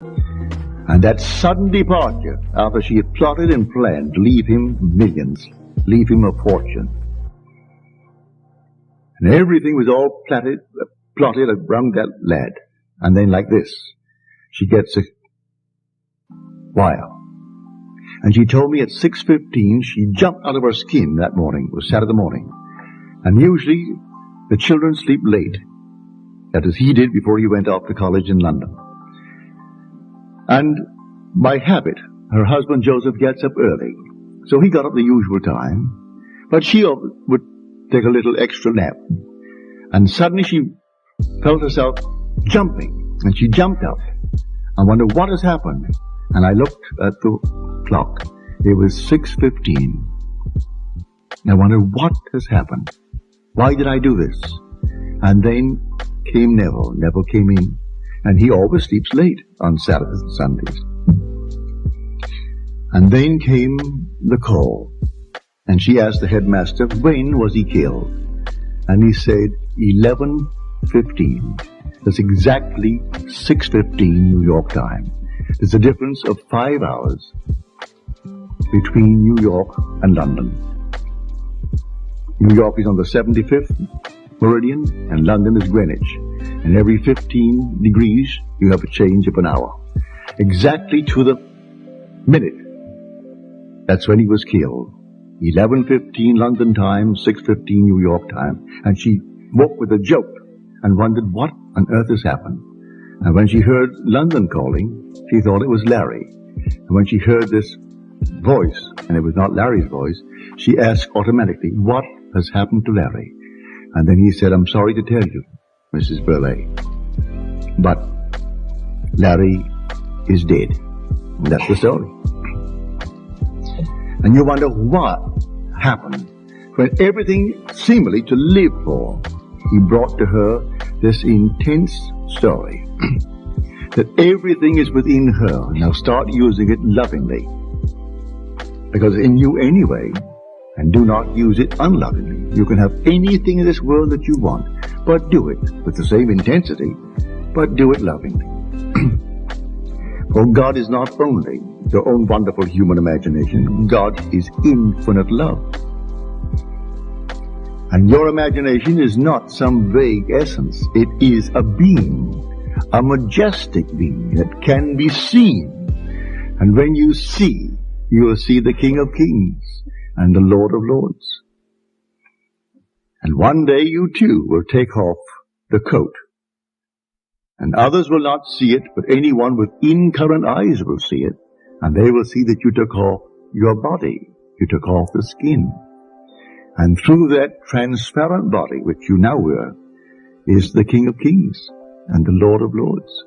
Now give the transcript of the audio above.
And that sudden departure, after she had plotted and planned to leave him millions, leave him a fortune. And everything was all plotted around that lad. And then like this, she gets a wire. And she told me at 6:15 she jumped out of her skin that morning. It was Saturday morning. And usually the children sleep late. That is, he did before he went off to college in London. And by habit, her husband Joseph gets up early. So he got up the usual time. But she would take a little extra nap. And suddenly she felt herself jumping. And she jumped up. I wondered what has happened. And I looked at the clock. It was 6:15. I wondered what has happened. Why did I do this? And then came Neville. Neville came in. And he always sleeps late on Saturdays and Sundays. And then came the call. And she asked the headmaster, when was he killed? And he said, 11:15. That's exactly 6:15 New York time. There's a difference of 5 hours between New York and London. New York is on the 75th meridian, and London is Greenwich. And every 15 degrees, you have a change of an hour. Exactly to the minute. That's when he was killed. 11:15 London time, 6:15 New York time. And she woke with a joke and wondered what on earth has happened. And when she heard London calling, she thought it was Larry. And when she heard this voice, and it was not Larry's voice, she asked automatically, what has happened to Larry? And then he said, I'm sorry to tell you, Mrs. Burleigh, but Larry is dead. And that's the story. And you wonder what happened when everything seemingly to live for, he brought to her this intense story that everything is within her. Now start using it lovingly, because it's in you anyway, and do not use it unlovingly. You can have anything in this world that you want, but do it with the same intensity, but do it lovingly. For God is not only your own wonderful human imagination. God is infinite love. And your imagination is not some vague essence. It is a being, a majestic being that can be seen. And when you see, you will see the King of Kings and the Lord of Lords. And one day you too will take off the coat. And others will not see it, but anyone with incurrent eyes will see it. And they will see that you took off your body. You took off the skin. And through that transparent body, which you now wear, is the King of Kings and the Lord of Lords.